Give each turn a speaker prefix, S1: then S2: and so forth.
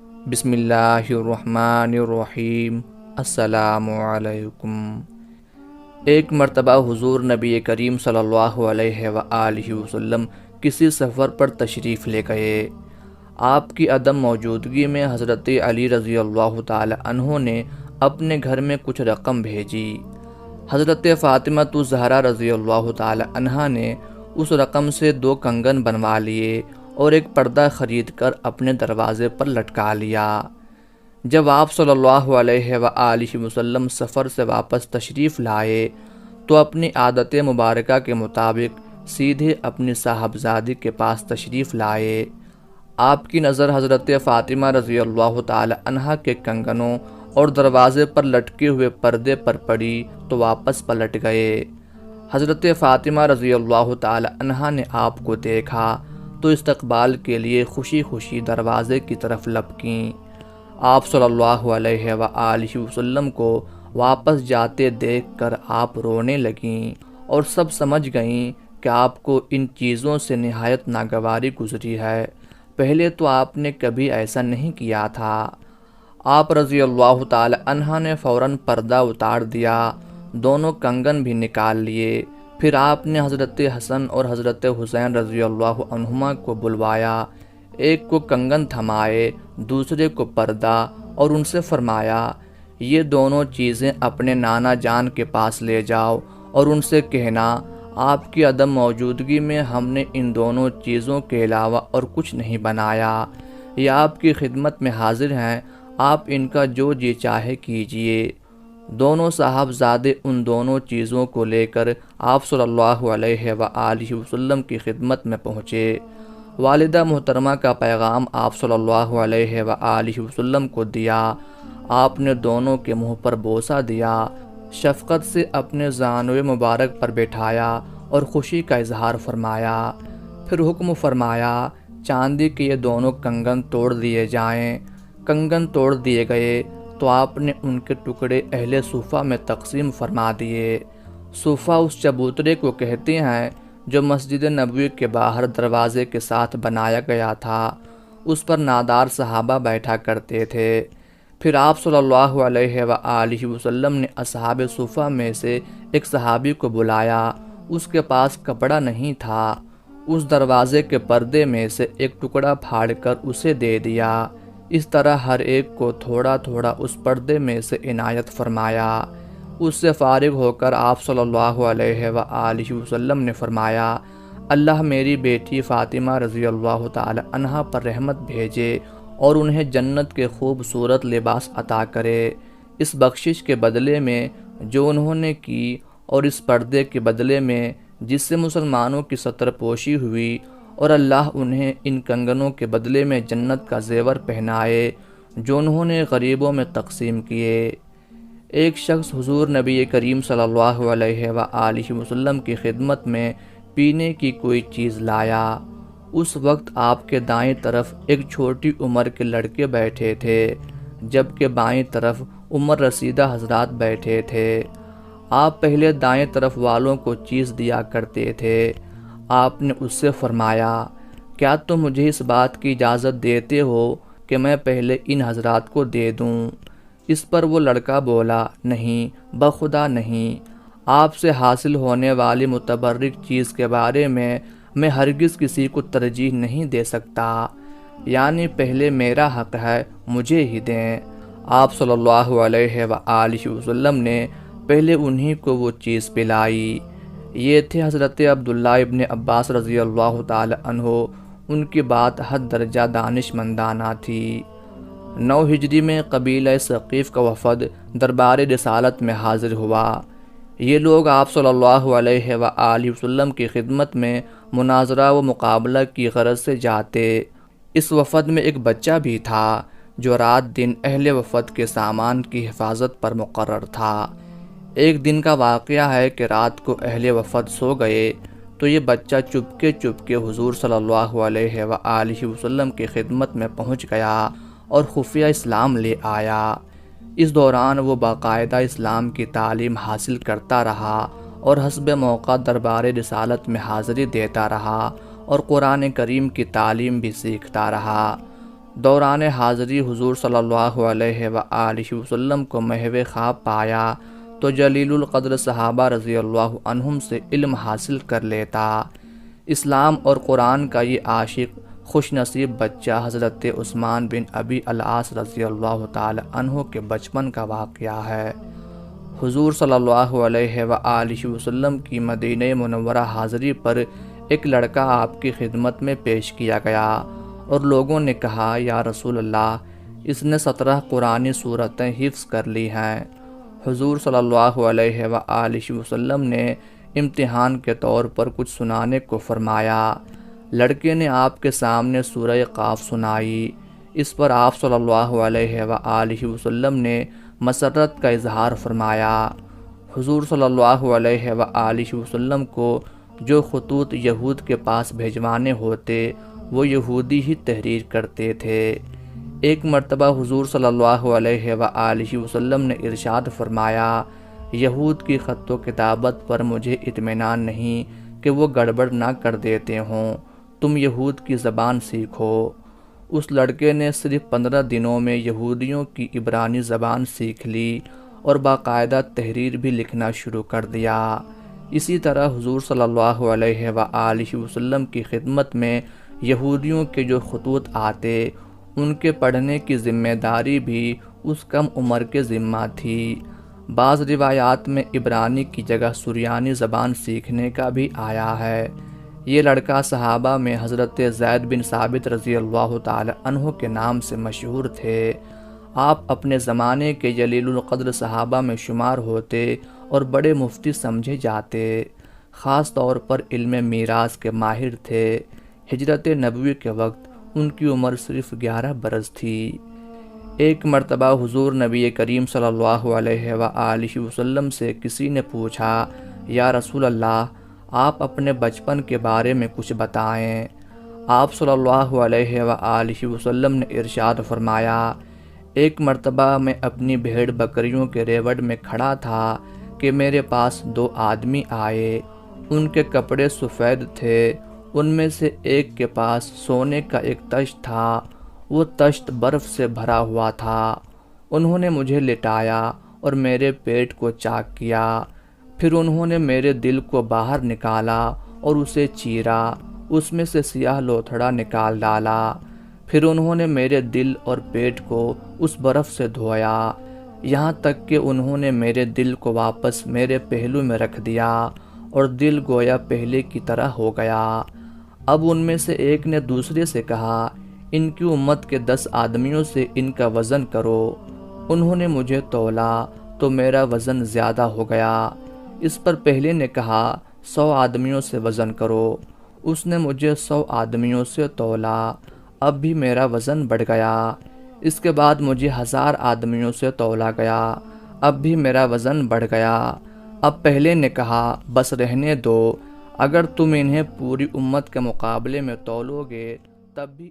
S1: بسم اللہ الرحمن الرحیم۔ السلام علیکم۔ ایک مرتبہ حضور نبی کریم صلی اللہ علیہ وآلہ وسلم کسی سفر پر تشریف لے گئے۔ آپ کی عدم موجودگی میں حضرت علی رضی اللہ تعالی عنہ نے اپنے گھر میں کچھ رقم بھیجی۔ حضرت فاطمہ الزہرا رضی اللہ تعالی عنہا نے اس رقم سے 2 کنگن بنوا لیے اور ایک پردہ خرید کر اپنے دروازے پر لٹکا لیا۔ جب آپ صلی اللہ علیہ وآلہ وسلم سفر سے واپس تشریف لائے تو اپنی عادت مبارکہ کے مطابق سیدھے اپنی صاحبزادی کے پاس تشریف لائے۔ آپ کی نظر حضرت فاطمہ رضی اللہ تعالی عنہا کے کنگنوں اور دروازے پر لٹکے ہوئے پردے پر پڑی تو واپس پلٹ گئے۔ حضرت فاطمہ رضی اللہ تعالی عنہا نے آپ کو دیکھا تو استقبال کے لیے خوشی خوشی دروازے کی طرف لپکیں۔ آپ صلی اللہ علیہ وآلہ وسلم کو واپس جاتے دیکھ کر آپ رونے لگیں اور سب سمجھ گئیں کہ آپ کو ان چیزوں سے نہایت ناگواری گزری ہے، پہلے تو آپ نے کبھی ایسا نہیں کیا تھا۔ آپ رضی اللہ تعالی عنہ نے فوراً پردہ اتار دیا، دونوں کنگن بھی نکال لیے۔ پھر آپ نے حضرت حسن اور حضرت حسین رضی اللہ عنہما کو بلوایا، ایک کو کنگن تھمائے، دوسرے کو پردہ، اور ان سے فرمایا یہ دونوں چیزیں اپنے نانا جان کے پاس لے جاؤ اور ان سے کہنا آپ کی عدم موجودگی میں ہم نے ان دونوں چیزوں کے علاوہ اور کچھ نہیں بنایا، یہ آپ کی خدمت میں حاضر ہیں، آپ ان کا جو جی چاہے کیجئے۔ دونوں صاحبزادے ان دونوں چیزوں کو لے کر آپ صلی اللہ علیہ وآلہ وسلم کی خدمت میں پہنچے۔ والدہ محترمہ کا پیغام آپ صلی اللہ علیہ وآلہ وسلم کو دیا۔ آپ نے دونوں کے منہ پر بوسہ دیا، شفقت سے اپنے زانوئے مبارک پر بٹھایا اور خوشی کا اظہار فرمایا۔ پھر حکم فرمایا چاندی کے یہ دونوں کنگن توڑ دیے جائیں۔ کنگن توڑ دیے گئے تو آپ نے ان کے ٹکڑے اہل صوفہ میں تقسیم فرما دیے۔ صوفہ اس چبوترے کو کہتے ہیں جو مسجد نبوی کے باہر دروازے کے ساتھ بنایا گیا تھا، اس پر نادار صحابہ بیٹھا کرتے تھے۔ پھر آپ صلی اللہ علیہ وآلہ وسلم نے اصحاب صوفہ میں سے ایک صحابی کو بلایا، اس کے پاس کپڑا نہیں تھا، اس دروازے کے پردے میں سے ایک ٹکڑا پھاڑ کر اسے دے دیا۔ اس طرح ہر ایک کو تھوڑا تھوڑا اس پردے میں سے عنایت فرمایا۔ اس سے فارغ ہو کر آپ صلی اللہ علیہ وآلہ وسلم نے فرمایا اللہ میری بیٹی فاطمہ رضی اللہ تعالی عنہا پر رحمت بھیجے اور انہیں جنت کے خوبصورت لباس عطا کرے، اس بخشش کے بدلے میں جو انہوں نے کی اور اس پردے کے بدلے میں جس سے مسلمانوں کی ستر پوشی ہوئی، اور اللہ انہیں ان کنگنوں کے بدلے میں جنت کا زیور پہنائے جو انہوں نے غریبوں میں تقسیم کیے۔ ایک شخص حضور نبی کریم صلی اللہ علیہ وآلہ وسلم کی خدمت میں پینے کی کوئی چیز لایا۔ اس وقت آپ کے دائیں طرف ایک چھوٹی عمر کے لڑکے بیٹھے تھے، جبکہ بائیں طرف عمر رسیدہ حضرات بیٹھے تھے۔ آپ پہلے دائیں طرف والوں کو چیز دیا کرتے تھے۔ آپ نے اس سے فرمایا کیا تم مجھے اس بات کی اجازت دیتے ہو کہ میں پہلے ان حضرات کو دے دوں؟ اس پر وہ لڑکا بولا نہیں، بخدا نہیں، آپ سے حاصل ہونے والی متبرک چیز کے بارے میں ہرگز کسی کو ترجیح نہیں دے سکتا، یعنی پہلے میرا حق ہے، مجھے ہی دیں۔ آپ صلی اللہ علیہ وآلہ وسلم نے پہلے انہی کو وہ چیز پلائی۔ یہ تھے حضرت عبداللہ ابن عباس رضی اللہ تعالی عنہ، ان کی بات حد درجہ دانش مندانہ تھی۔ 9 ہجری میں قبیلہ ثقیف کا وفد دربار رسالت میں حاضر ہوا۔ یہ لوگ آپ صلی اللہ علیہ وآلہ وسلم کی خدمت میں مناظرہ و مقابلہ کی غرض سے جاتے۔ اس وفد میں ایک بچہ بھی تھا جو رات دن اہل وفد کے سامان کی حفاظت پر مقرر تھا۔ ایک دن کا واقعہ ہے کہ رات کو اہل وفد سو گئے تو یہ بچہ چپکے حضور صلی اللہ علیہ وآلہ وسلم کی خدمت میں پہنچ گیا اور خفیہ اسلام لے آیا۔ اس دوران وہ باقاعدہ اسلام کی تعلیم حاصل کرتا رہا اور حسب موقع دربار رسالت میں حاضری دیتا رہا اور قرآن کریم کی تعلیم بھی سیکھتا رہا۔ دوران حاضری حضور صلی اللہ علیہ وآلہ وسلم کو محو خواب پایا تو جلیل القدر صحابہ رضی اللہ عنہم سے علم حاصل کر لیتا۔ اسلام اور قرآن کا یہ عاشق خوش نصیب بچہ حضرت عثمان بن ابی العاص رضی اللہ تعالی عنہ کے بچپن کا واقعہ ہے۔ حضور صلی اللہ علیہ وآلہ وسلم کی مدینہ منورہ حاضری پر ایک لڑکا آپ کی خدمت میں پیش کیا گیا اور لوگوں نے کہا، یا رسول اللہ، اس نے 17 قرآنی سورتیں حفظ کر لی ہیں۔ حضور صلی اللہ علیہ وآلہ وسلم نے امتحان کے طور پر کچھ سنانے کو فرمایا۔ لڑکے نے آپ کے سامنے سورہ قاف سنائی۔ اس پر آپ صلی اللہ علیہ وآلہ وسلم نے مسرت کا اظہار فرمایا۔ حضور صلی اللہ علیہ وآلہ وسلم کو جو خطوط یہود کے پاس بھیجوانے ہوتے وہ یہودی ہی تحریر کرتے تھے۔ ایک مرتبہ حضور صلی اللہ علیہ وآلہ وسلم نے ارشاد فرمایا، یہود کی خط و کتابت پر مجھے اطمینان نہیں کہ وہ گڑبڑ نہ کر دیتے ہوں، تم یہود کی زبان سیکھو۔ اس لڑکے نے صرف 15 دنوں میں یہودیوں کی عبرانی زبان سیکھ لی اور باقاعدہ تحریر بھی لکھنا شروع کر دیا۔ اسی طرح حضور صلی اللہ علیہ وآلہ وسلم کی خدمت میں یہودیوں کے جو خطوط آتے ان کے پڑھنے کی ذمہ داری بھی اس کم عمر کے ذمہ تھی۔ بعض روایات میں عبرانی کی جگہ سریانی زبان سیکھنے کا بھی آیا ہے۔ یہ لڑکا صحابہ میں حضرت زید بن ثابت رضی اللہ تعالی عنہ کے نام سے مشہور تھے۔ آپ اپنے زمانے کے جلیل القدر صحابہ میں شمار ہوتے اور بڑے مفتی سمجھے جاتے۔ خاص طور پر علم میراث کے ماہر تھے۔ ہجرت نبوی کے وقت ان کی عمر صرف 11 برس تھی۔ ایک مرتبہ حضور نبی کریم صلی اللہ علیہ وآلہ وسلم سے کسی نے پوچھا، یا رسول اللہ، آپ اپنے بچپن کے بارے میں کچھ بتائیں۔ آپ صلی اللہ علیہ وآلہ وسلم نے ارشاد فرمایا، ایک مرتبہ میں اپنی بھیڑ بکریوں کے ریوڑ میں کھڑا تھا کہ میرے پاس 2 آدمی آئے۔ ان کے کپڑے سفید تھے۔ ان میں سے ایک کے پاس سونے کا ایک تشت تھا، وہ تشت برف سے بھرا ہوا تھا۔ انہوں نے مجھے لٹایا اور میرے پیٹ کو چاک کیا، پھر انہوں نے میرے دل کو باہر نکالا اور اسے چیرا، اس میں سے سیاہ لوتھڑا نکال ڈالا، پھر انہوں نے میرے دل اور پیٹ کو اس برف سے دھویا، یہاں تک کہ انہوں نے میرے دل کو واپس میرے پہلو میں رکھ دیا اور دل گویا پہلے کی طرح ہو گیا۔ اب ان میں سے ایک نے دوسرے سے کہا، ان کی امت کے 10 آدمیوں سے ان کا وزن کرو۔ انہوں نے مجھے تولا تو میرا وزن زیادہ ہو گیا۔ اس پر پہلے نے کہا، 100 آدمیوں سے وزن کرو۔ اس نے مجھے 100 آدمیوں سے تولا، اب بھی میرا وزن بڑھ گیا۔ اس کے بعد مجھے 1000 آدمیوں سے تولا گیا، اب بھی میرا وزن بڑھ گیا۔ اب پہلے نے کہا، بس رہنے دو، اگر تم انہیں پوری امت کے مقابلے میں تولو گے تب بھی